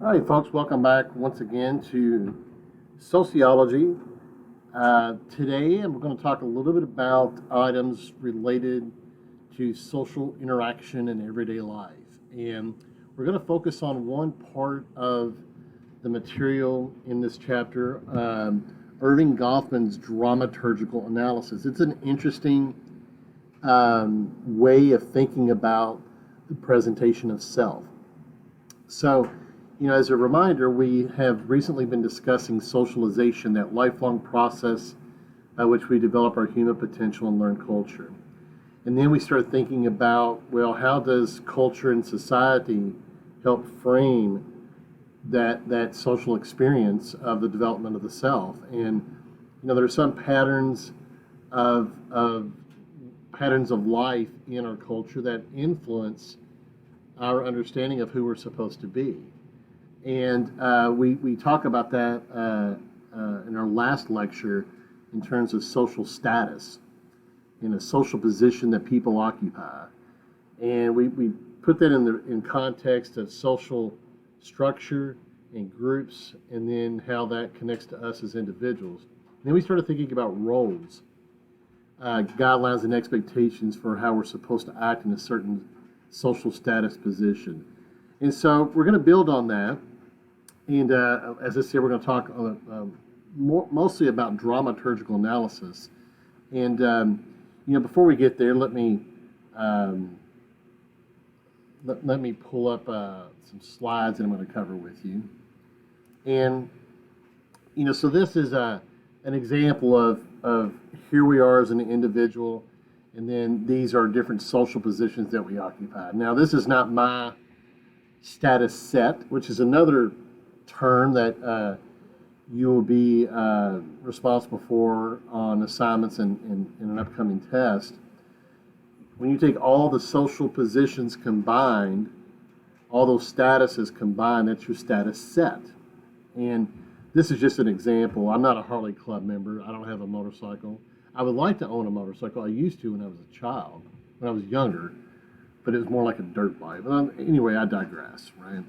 All right, folks, welcome back once again to Sociology. Today, we're going to talk a little bit about items related to social interaction in everyday life. And we're going to focus on one part of the material in this chapter, Irving Goffman's dramaturgical analysis. It's an interesting way of thinking about the presentation of self. So, as a reminder, we have recently been discussing socialization, that lifelong process by which we develop our human potential and learn culture. And then we start thinking about, well, how does culture and society help frame that social experience of the development of the self? And, there are some patterns of life in our culture that influence our understanding of who we're supposed to be. And we talk about that in our last lecture in terms of social status, in a social position that people occupy. And we put that in context of social structure and groups, and then how that connects to us as individuals. And then we started thinking about roles, guidelines and expectations for how we're supposed to act in a certain social status position. And so we're going to build on that. And as I said, we're going to talk mostly about dramaturgical analysis. And before we get there, let me pull up some slides that I'm going to cover with you. And so this is an example of here we are as an individual, and then these are different social positions that we occupy. Now, this is not my status set, which is another term that you will be responsible for on assignments in an upcoming test. When you take all the social positions combined, all those statuses combined, that's your status set. And this is just an example. I'm not a Harley Club member. I don't have a motorcycle. I would like to own a motorcycle. I used to when I was a child, when I was younger, but it was more like a dirt bike. But anyway, I digress, right?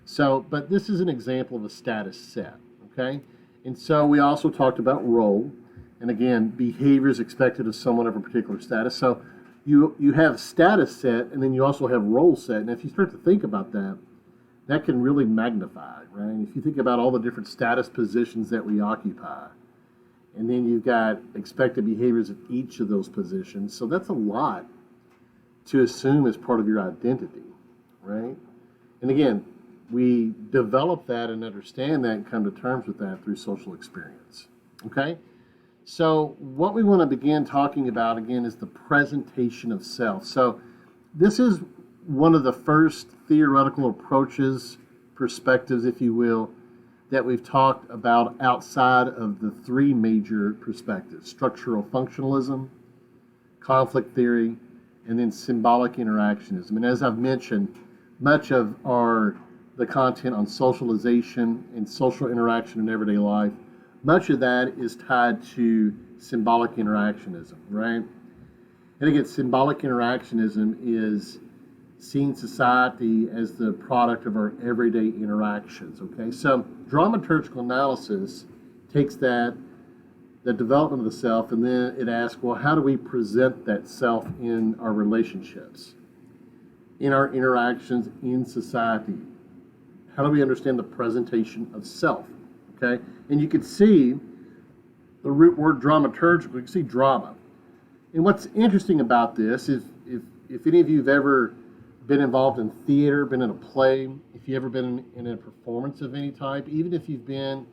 So, but this is an example of a status set, okay? And so we also talked about role, and again, behaviors expected of someone of a particular status. So you have status set, and then you also have role set. And if you start to think about that, that can really magnify, right? If you think about all the different status positions that we occupy, and then you've got expected behaviors of each of those positions. So that's a lot to assume as part of your identity, right? And again, we develop that and understand that and come to terms with that through social experience, okay? So what we want to begin talking about, again, is the presentation of self. So this is one of the first theoretical approaches, perspectives, if you will, that we've talked about outside of the three major perspectives: structural functionalism, conflict theory, and then symbolic interactionism. And as I've mentioned, much of the content on socialization and social interaction in everyday life, much of that is tied to symbolic interactionism, right? And again, symbolic interactionism is seeing society as the product of our everyday interactions, okay? So dramaturgical analysis takes the development of the self, and then it asks, well, how do we present that self in our relationships, in our interactions in society? How do we understand the presentation of self, okay? And you can see the root word dramaturgical, you can see drama. And what's interesting about this is if any of you have ever been involved in theater, been in a play, if you've ever been in a performance of any type, even if you've been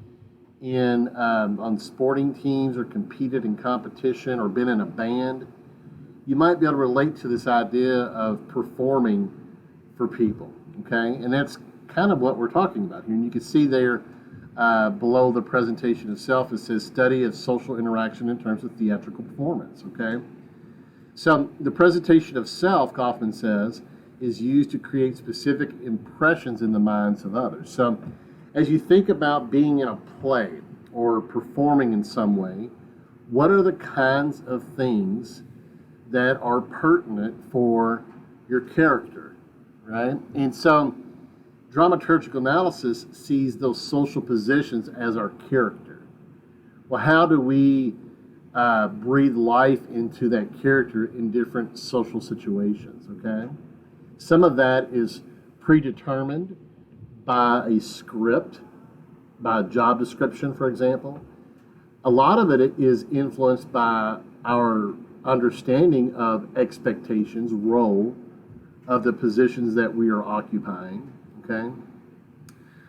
on sporting teams or competed in competition or been in a band, you might be able to relate to this idea of performing for people, okay? And that's kind of what we're talking about here. And you can see there below the presentation of self, it says study of social interaction in terms of theatrical performance, okay? So the presentation of self, Goffman says, is used to create specific impressions in the minds of others. So as you think about being in a play or performing in some way, what are the kinds of things that are pertinent for your character, right? And so Dramaturgical analysis sees those social positions as our character. Well, how do we breathe life into that character in different social situations, okay? Some of that is predetermined by a script, by a job description, for example. A lot of it is influenced by our understanding of expectations, role of the positions that we are occupying, okay?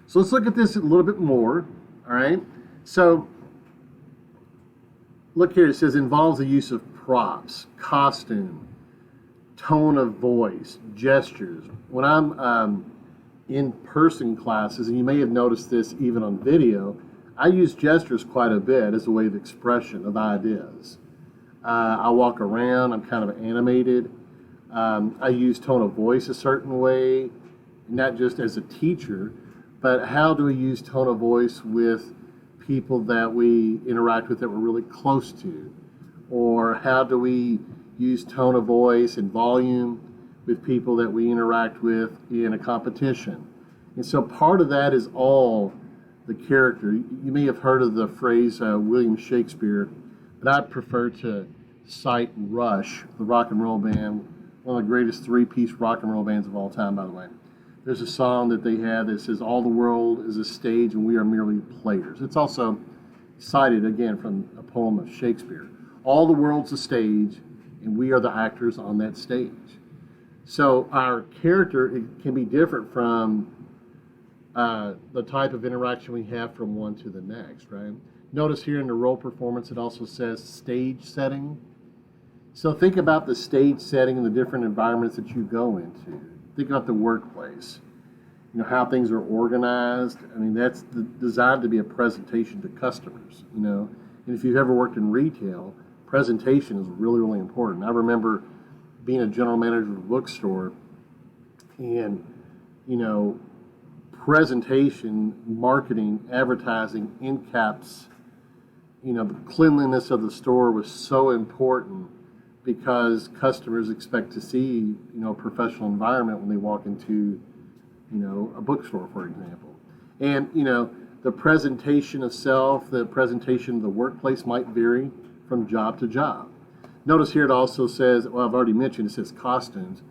So let's look at this a little bit more, all right? So look here, it says involves the use of props, costume, tone of voice, gestures. When I'm in-person classes, and you may have noticed this even on video, I use gestures quite a bit as a way of expression of ideas. I walk around, I'm kind of animated. I use tone of voice a certain way, not just as a teacher, but how do we use tone of voice with people that we interact with that we're really close to? Or how do we use tone of voice and volume with people that we interact with in a competition? And so part of that is all the character. You may have heard of the phrase William Shakespeare, but I prefer to cite Rush, the rock and roll band, one of the greatest three-piece rock and roll bands of all time, by the way. There's a song that they have that says, "All the world is a stage and we are merely players." It's also cited, again, from a poem of Shakespeare. All the world's a stage and we are the actors on that stage. So our character can be different from the type of interaction we have from one to the next, right? Notice here in the role performance, it also says stage setting. So think about the stage setting and the different environments that you go into. Think about the workplace, how things are organized. I mean, that's designed to be a presentation to customers, And if you've ever worked in retail, presentation is really, really important. I remember being a general manager of a bookstore, and, presentation, marketing, advertising, end caps, the cleanliness of the store was so important because customers expect to see, a professional environment when they walk into, a bookstore, for example. And, the presentation of self, the presentation of the workplace might vary from job to job. Notice here it also says, well, I've already mentioned, it says costumes.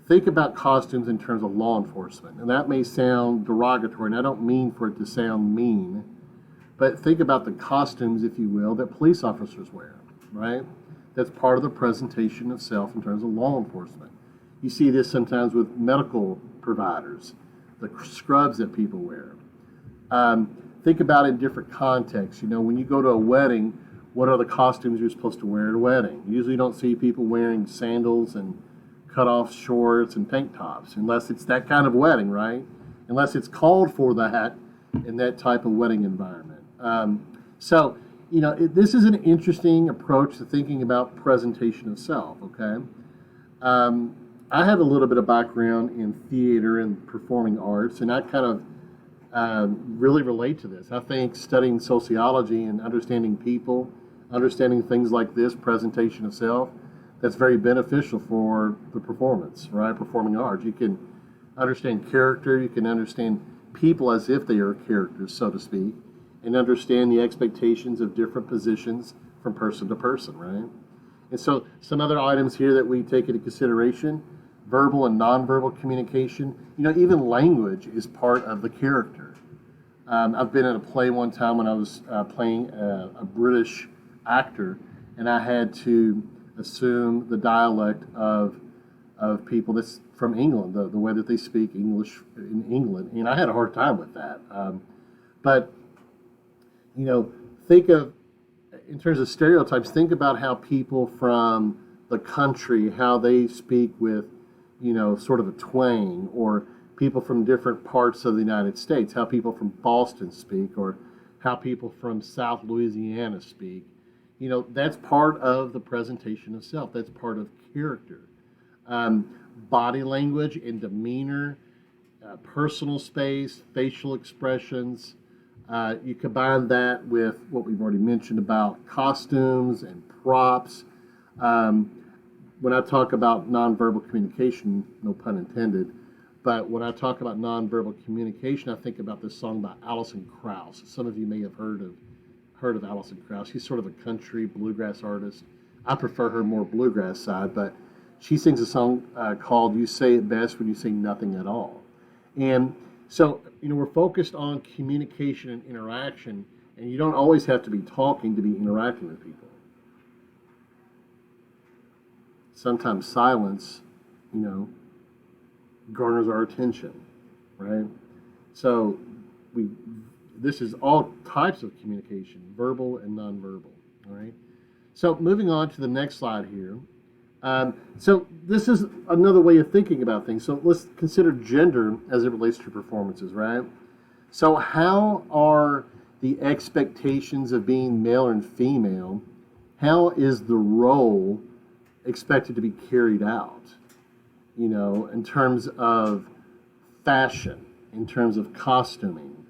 Think about costumes in terms of law enforcement. And that may sound derogatory, and I don't mean for it to sound mean, but think about the costumes, if you will, that police officers wear, right? That's part of the presentation of self in terms of law enforcement. You see this sometimes with medical providers, the scrubs that people wear. Think about it in different contexts. When you go to a wedding, what are the costumes you're supposed to wear at a wedding? You usually don't see people wearing sandals and cut-off shorts and tank tops, unless it's that kind of wedding, right? Unless it's called for that in that type of wedding environment. This is an interesting approach to thinking about presentation of self, okay? I have a little bit of background in theater and performing arts, and I kind of really relate to this. I think studying sociology and understanding people, understanding things like this, presentation of self, that's very beneficial for the performance, right? Performing arts. You can understand character, you can understand people as if they are characters, so to speak, and understand the expectations of different positions from person to person, right? And so some other items here that we take into consideration: verbal and nonverbal communication. Even language is part of the character. I've been in a play one time when I was playing a British actor, and I had to assume the dialect of people that's from England, the way that they speak English in England, and I had a hard time with that. But think of, in terms of stereotypes, think about how people from the country, how they speak with, sort of a twang, or people from different parts of the United States, how people from Boston speak, or how people from South Louisiana speak. That's part of the presentation of self. That's part of character. Body language and demeanor, personal space, facial expressions. You combine that with what we've already mentioned about costumes and props. When I talk about nonverbal communication, no pun intended, But when I talk about nonverbal communication, I think about this song by Alison Krauss. Some of you may have heard of Alison Krauss. She's sort of a country bluegrass artist. I prefer her more bluegrass side, but she sings a song called "You Say It Best When You Say Nothing at All." And so, we're focused on communication and interaction, and you don't always have to be talking to be interacting with people. Sometimes silence, garners our attention, right? So this is all types of communication, verbal and nonverbal, all right? So moving on to the next slide here. So this is another way of thinking about things. So let's consider gender as it relates to performances, right? So how are the expectations of being male and female, how is the role expected to be carried out? In terms of fashion, in terms of costuming.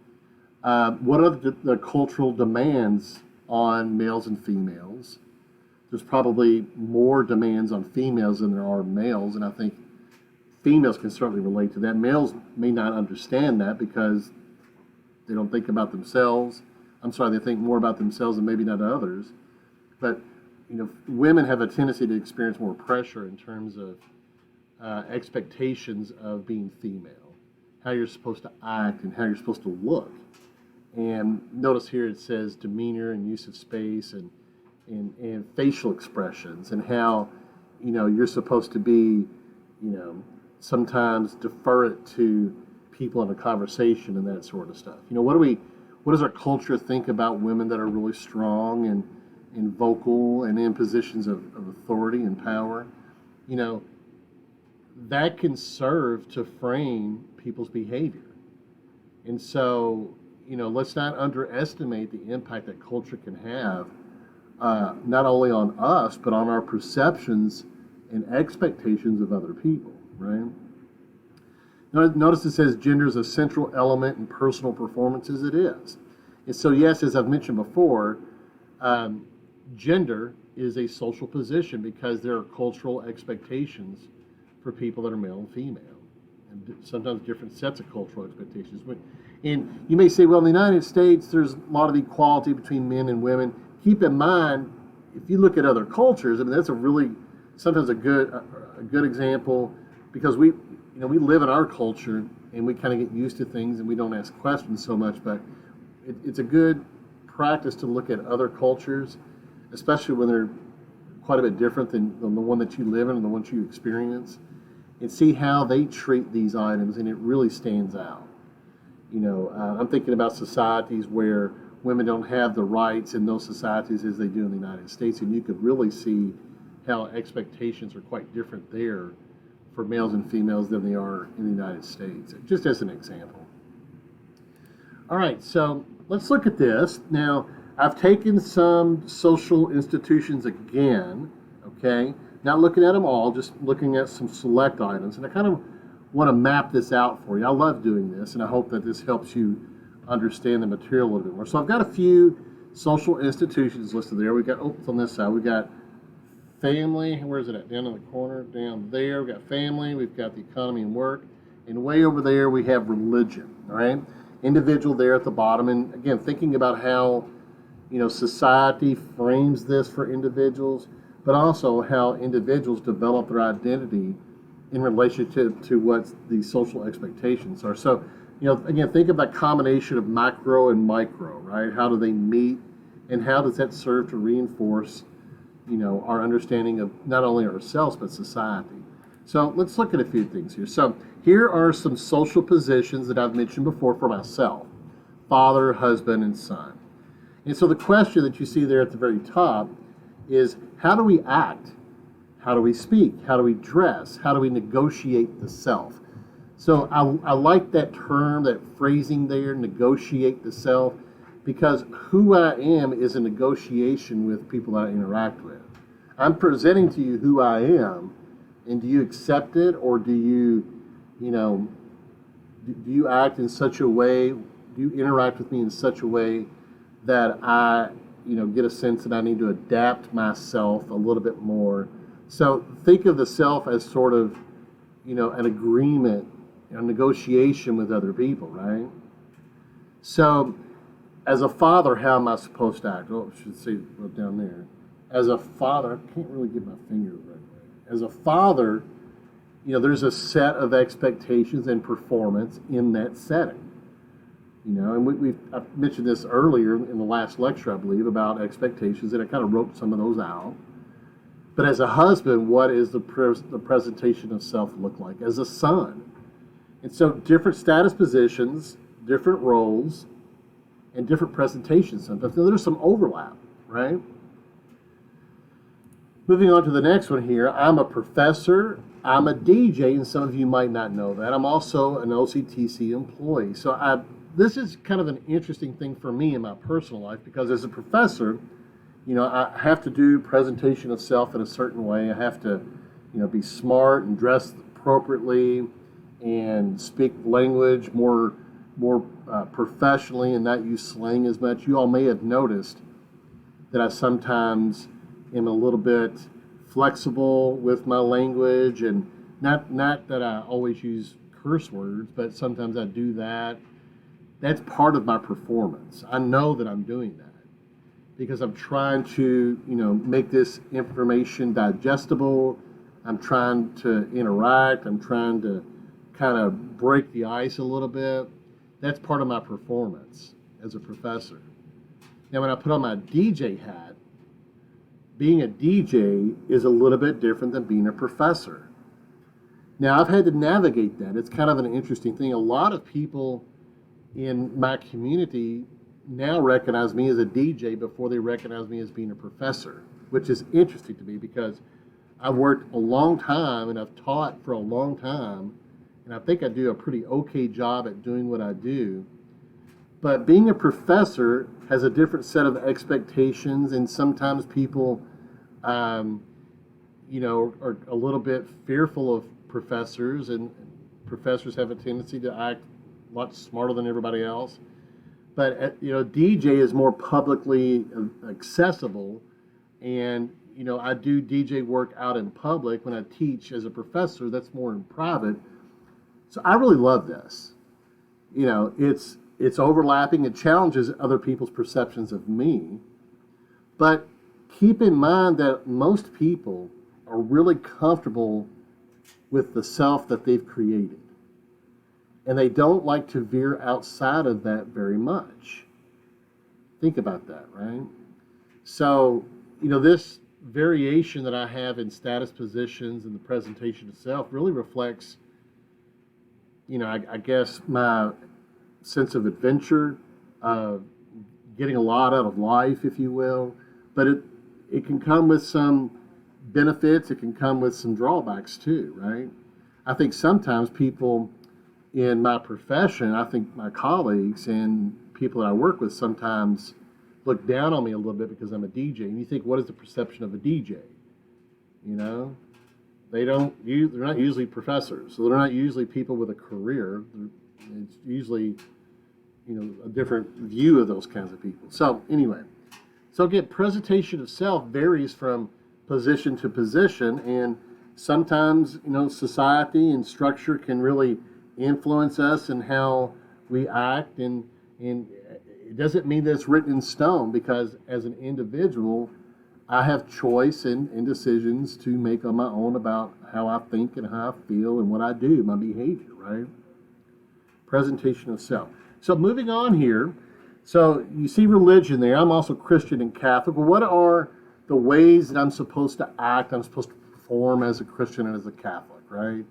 What are the cultural demands on males and females? There's probably more demands on females than there are males, and I think females can certainly relate to that. Males may not understand that because they don't think about themselves. They think more about themselves and maybe not others. But, women have a tendency to experience more pressure in terms of expectations of being female, how you're supposed to act and how you're supposed to look. And notice here it says demeanor and use of space and facial expressions and how, you're supposed to be, sometimes deferent to people in a conversation and that sort of stuff. What does our culture think about women that are really strong and vocal and in positions of authority and power? That can serve to frame people's behavior. And so, let's not underestimate the impact that culture can have, not only on us, but on our perceptions and expectations of other people, right? Notice it says gender is a central element in personal performances. It is. And so, yes, as I've mentioned before, gender is a social position because there are cultural expectations for people that are male and female, and sometimes different sets of cultural expectations. And you may say, well, in the United States, there's a lot of equality between men and women. Keep in mind, if you look at other cultures, that's a really sometimes a good example, because we live in our culture and we kind of get used to things and we don't ask questions so much. But it's a good practice to look at other cultures, especially when they're quite a bit different than the one that you live in and the ones you experience, and see how they treat these items, and it really stands out. I'm thinking about societies where women don't have the rights in those societies as they do in the United States, and you could really see how expectations are quite different there for males and females than they are in the United States, just as an example. All right, so let's look at this. Now, I've taken some social institutions again, okay? Not looking at them all, just looking at some select items. And I kind of want to map this out for you. I love doing this, and I hope that this helps you understand the material a little bit more. So I've got a few social institutions listed there. We've got, it's on this side. We've got family. Where is it at? Down in the corner, down there. We've got family. We've got the economy and work. And way over there, we have religion, all right? Individual there at the bottom. And again, thinking about how, society frames this for individuals, but also how individuals develop their identity in relationship to what the social expectations are. So, again, think of that combination of macro and micro, right? How do they meet, and how does that serve to reinforce, our understanding of not only ourselves, but society? So let's look at a few things here. So here are some social positions that I've mentioned before for myself: father, husband, and son. And so the question that you see there at the very top is, how do we act? How do we speak? How do we dress? How do we negotiate the self? So I like that term, that phrasing there, negotiate the self, because who I am is a negotiation with people that I interact with. I'm presenting to you who I am, and do you accept it, or do you act in such a way, do you interact with me in such a way that I, get a sense that I need to adapt myself a little bit more? So think of the self as sort of, an agreement a negotiation with other people, right? So, as a father, how am I supposed to act? Oh, I should say right down there. As a father, I can't really get my finger right. As a father, there's a set of expectations and performance in that setting. And I've mentioned this earlier in the last lecture, I believe, about expectations, and I kind of wrote some of those out. But as a husband, what is the presentation of self look like? As a son. And so different status positions, different roles, and different presentations sometimes. So there's some overlap, right? Moving on to the next one here, I'm a professor, I'm a DJ, and some of you might not know that. I'm also an OCTC employee. So this is kind of an interesting thing for me in my personal life, because as a professor, I have to do presentation of self in a certain way. I have to, be smart and dress appropriately and speak language more professionally and not use slang as much. You all may have noticed that I sometimes am a little bit flexible with my language, and not that I always use curse words, but sometimes I do that. That's part of my performance. I know that I'm doing that because I'm trying to, make this information digestible. I'm trying to interact. I'm trying to kind of break the ice a little bit. That's part of my performance as a professor. Now, when I put on my DJ hat, being a DJ is a little bit different than being a professor. Now, I've had to navigate that. It's kind of an interesting thing. A lot of people in my community now recognize me as a DJ before they recognize me as being a professor, which is interesting to me because I've worked a long time and I've taught for a long time, and I think I do a pretty okay job at doing what I do. But being a professor has a different set of expectations, and sometimes people, are a little bit fearful of professors, and professors have a tendency to act a lot smarter than everybody else. But, DJ is more publicly accessible, and, I do DJ work out in public. When I teach as a professor, that's more in private. So I really love this. It's overlapping. It challenges other people's perceptions of me. But keep in mind that most people are really comfortable with the self that they've created. And they don't like to veer outside of that very much. Think about that, right? So, this variation that I have in status positions and the presentation itself really reflects, I guess my sense of adventure, getting a lot out of life, if you will. But it can come with some benefits. It can come with some drawbacks too, right? I think sometimes people in my profession, I think my colleagues and people that I work with sometimes look down on me a little bit because I'm a DJ. And you think, what is the perception of a DJ? They're not usually professors, so they're not usually people with a career. It's usually, a different view of those kinds of people. So anyway, again, presentation of self varies from position to position, and sometimes, society and structure can really influence us in how we act, and it doesn't mean that it's written in stone, because as an individual, I have choice and decisions to make on my own about how I think and how I feel and what I do, my behavior, right? Presentation of self. So moving on here, so you see religion there. I'm also Christian and Catholic. Well, what are the ways that I'm supposed to act, I'm supposed to perform as a Christian and as a Catholic, right?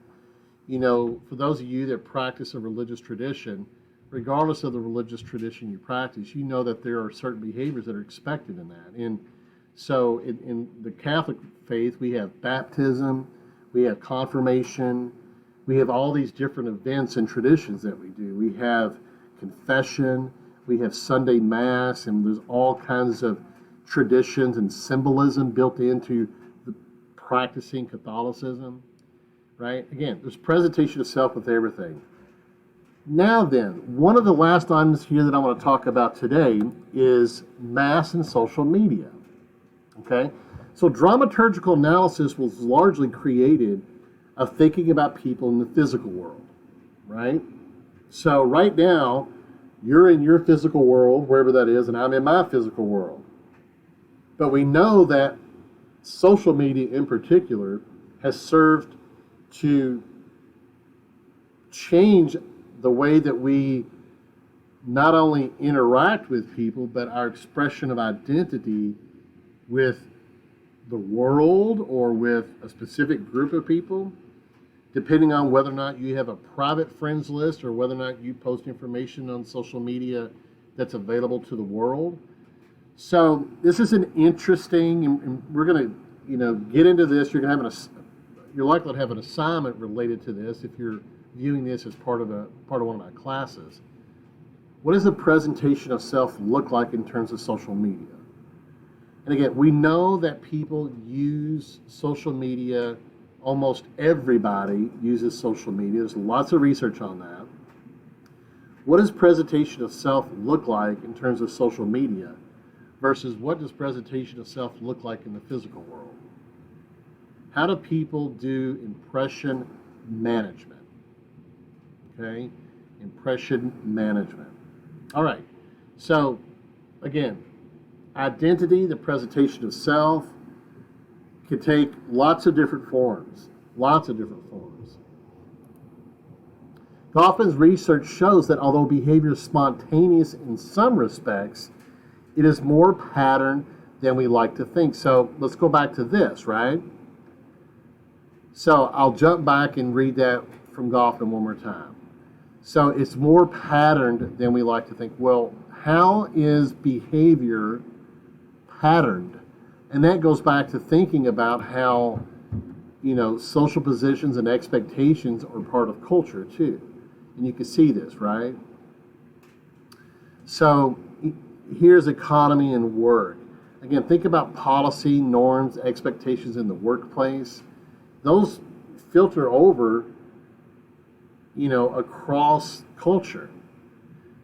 For those of you that practice a religious tradition, regardless of the religious tradition you practice, you know that there are certain behaviors that are expected in that. And so in the Catholic faith, we have baptism, we have confirmation, we have all these different events and traditions that we do. We have confession, we have Sunday Mass, and there's all kinds of traditions and symbolism built into the practicing Catholicism, right? Again, there's presentation of self with everything. Now then, one of the last items here that I want to talk about today is mass and social media. Okay? So dramaturgical analysis was largely created of thinking about people in the physical world. right? So right now, you're in your physical world, wherever that is, and I'm in my physical world. But we know that social media in particular has served to change the way that we not only interact with people, but our expression of identity with the world or with a specific group of people, depending on whether or not you have a private friends list or whether or not you post information on social media that's available to the world. So this is an interesting, and we're going to, get into this. You're likely to have an assignment related to this if you're viewing this as part of one of my classes. What does the presentation of self look like in terms of social media? And again, we know that people use social media. Almost everybody uses social media. There's lots of research on that. What does presentation of self look like in terms of social media versus what does presentation of self look like in the physical world? How do people do impression management? Okay, impression management. All right, so again, identity, the presentation of self, can take lots of different forms. Kaufman's research shows that although behavior is spontaneous in some respects, it is more patterned than we like to think. So let's go back to this, right? So I'll jump back and read that from Kaufman one more time. So it's more patterned than we like to think. Well, how is behavior patterned? And that goes back to thinking about how, social positions and expectations are part of culture too. And you can see this, right? So here's economy and work. Again, think about policy, norms, expectations in the workplace. Those filter over, across culture.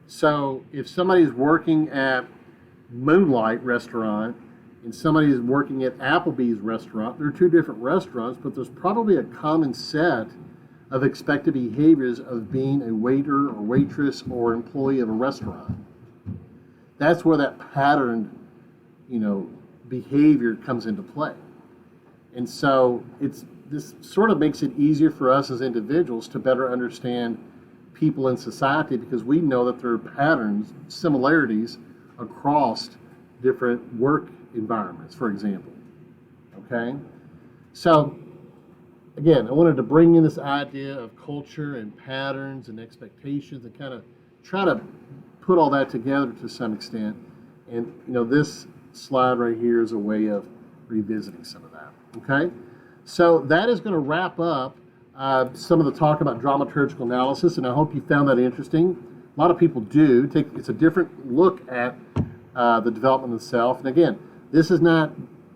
So if somebody's working at Moonlight Restaurant and somebody is working at Applebee's restaurant, they're two different restaurants, but there's probably a common set of expected behaviors of being a waiter or waitress or employee of a restaurant. That's where that patterned, behavior comes into play. And so this sort of makes it easier for us as individuals to better understand people in society because we know that there are patterns, similarities across different work environments, for example. Okay? So, again, I wanted to bring in this idea of culture and patterns and expectations and kind of try to put all that together to some extent. And, this slide right here is a way of revisiting some of that. Okay? So that is going to wrap up some of the talk about dramaturgical analysis, and I hope you found that interesting. A lot of people do. It's a different look at the development of the self. And again, this is not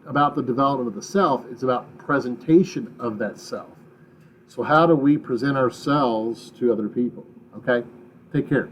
about the development of the self, it's about presentation of that self. So how do we present ourselves to other people? Okay? Take care.